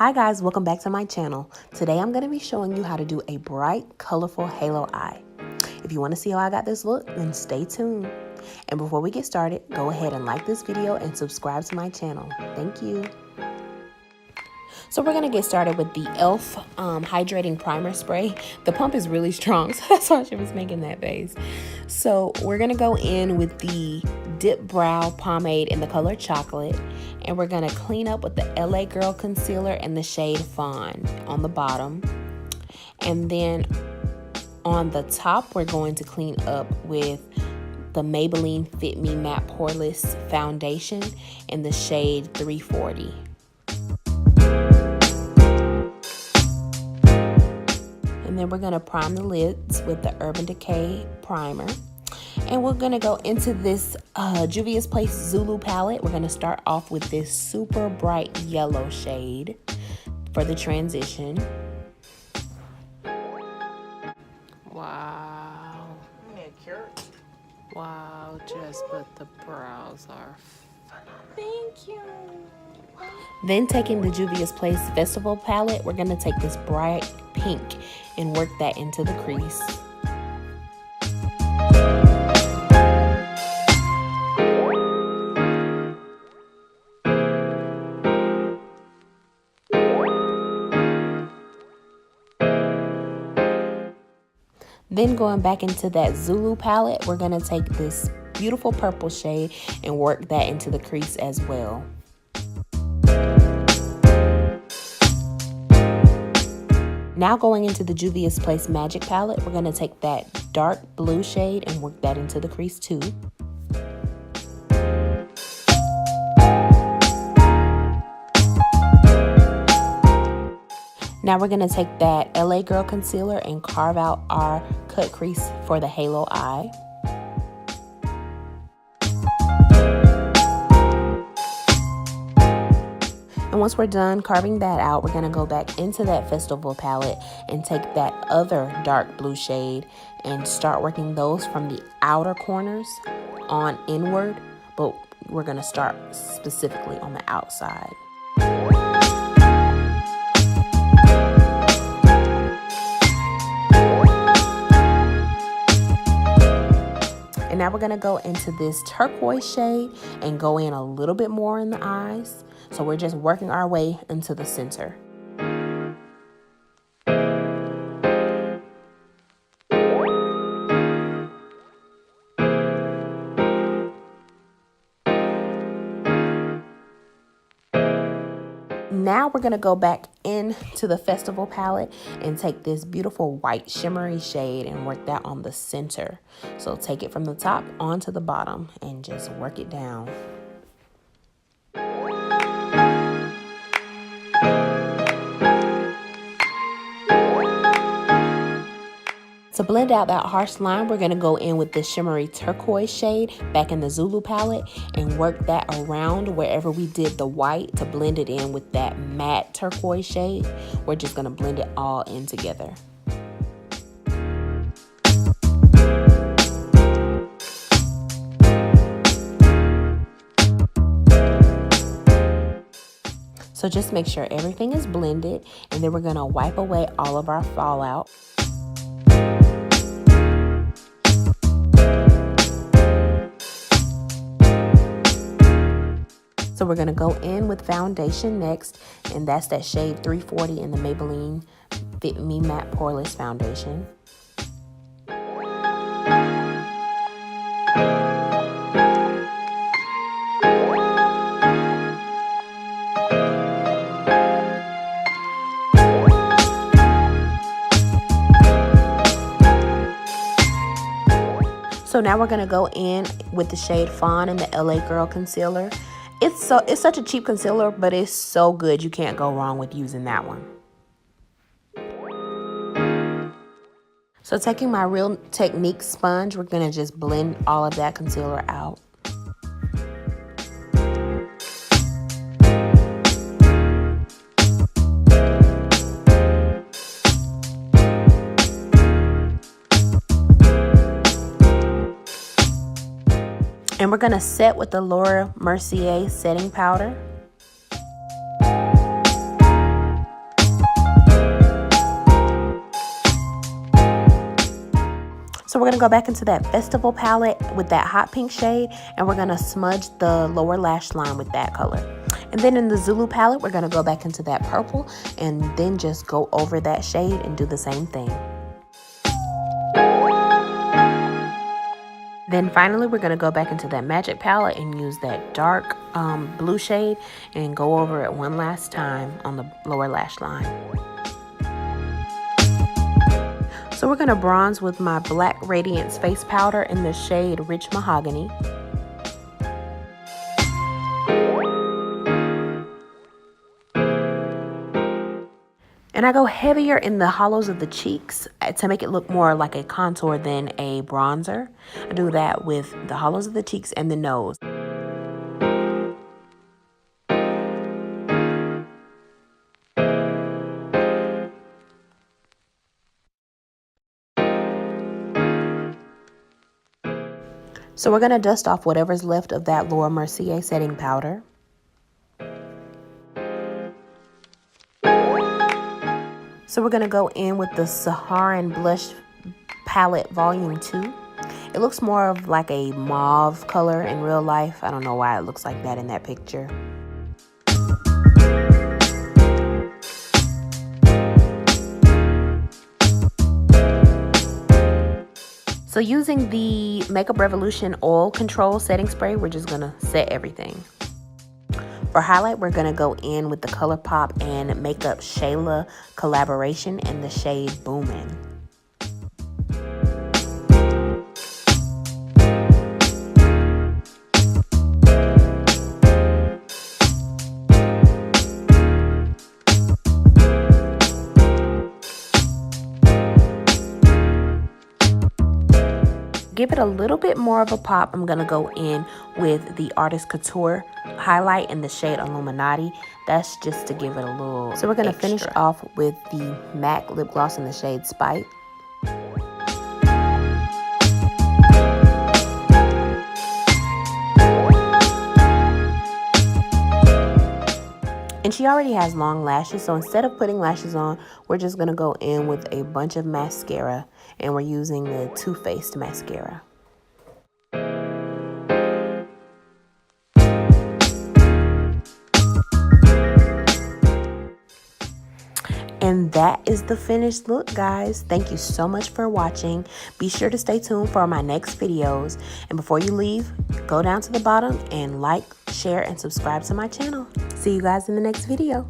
Hi guys, welcome back to my channel. Today I'm going to be showing you how to do a bright, colorful halo eye. If you want to see how I got this look, then stay tuned. And before we get started, go ahead and like this video and subscribe to my channel. Thank you. So we're going to get started with the e.l.f. Hydrating Primer Spray. The pump is really strong, so that's why she was making that face. So we're going to go in with the Dip Brow Pomade in the color Chocolate. And we're going to clean up with the LA Girl Concealer in the shade Fawn on the bottom. And then on the top, we're going to clean up with the Maybelline Fit Me Matte Poreless Foundation in the shade 340. And then we're going to prime the lids with the Urban Decay Primer. And we're going to go into this Juvia's Place Zulu palette. We're going to start off with this super bright yellow shade for the transition. Wow. Wow, Jess, but the brows are phenomenal. Thank you. Then taking the Juvia's Place Festival palette, we're going to take this bright pink and work that into the crease. Then going back into that Zulu palette, we're going to take this beautiful purple shade and work that into the crease as well. Now going into the Juvia's Place Magic palette, we're going to take that dark blue shade and work that into the crease too. Now we're going to take that LA Girl Concealer and carve out our cut crease for the halo eye. And once we're done carving that out, we're going to go back into that Festival palette and take that other dark blue shade and start working those from the outer corners on inward, but we're going to start specifically on the outside. And now we're going to go into this turquoise shade and go in a little bit more in the eyes. So we're just working our way into the center. Now we're going to go back into the Festival palette and take this beautiful white shimmery shade and work that on the center. So take it from the top onto the bottom and just work it down. To blend out that harsh line, we're going to go in with the shimmery turquoise shade back in the Zulu palette and work that around wherever we did the white to blend it in with that matte turquoise shade. We're just going to blend it all in together. So just make sure everything is blended, and then we're going to wipe away all of our fallout. So we're going to go in with foundation next, and that's that shade 340 in the Maybelline Fit Me Matte Poreless Foundation. So now we're going to go in with the shade Fawn in the LA Girl Concealer. It's such a cheap concealer, but it's so good. You can't go wrong with using that one. So taking my Real Technique sponge, we're going to just blend all of that concealer out. And we're going to set with the Laura Mercier setting powder. we're going to go back into that Festival palette with that hot pink shade, and we're going to smudge the lower lash line with that color. And then in the Zulu palette, we're going to go back into that purple and then just go over that shade and do the same thing. Then finally, we're going to go back into that Magic palette and use that dark blue shade and go over it one last time on the lower lash line. So we're going to bronze with my Black Radiance face powder in the shade Rich Mahogany. And I go heavier in the hollows of the cheeks to make it look more like a contour than a bronzer. I do that with the hollows of the cheeks and the nose. So we're going to dust off whatever's left of that Laura Mercier setting powder. So we're going to go in with the Saharan Blush Palette Volume 2. It looks more of like a mauve color in real life. I don't know why it looks like that in that picture. So using the Makeup Revolution Oil Control Setting Spray, we're just going to set everything. For highlight, we're going to go in with the ColourPop and Makeup Shayla collaboration in the shade Boomin'. Give it a little bit more of a pop. I'm going to go in with the Artist Couture highlight in the shade Illuminati. That's just to give it a little So we're going to finish off with the MAC lip gloss in the shade Spite. And she already has long lashes, so instead of putting lashes on, we're just going to go in with a bunch of mascara, and we're using the Too Faced mascara. And that is the finished look, guys. Thank you so much for watching. Be sure to stay tuned for my next videos. And before you leave, go down to the bottom and like, share, and subscribe to my channel. See you guys in the next video.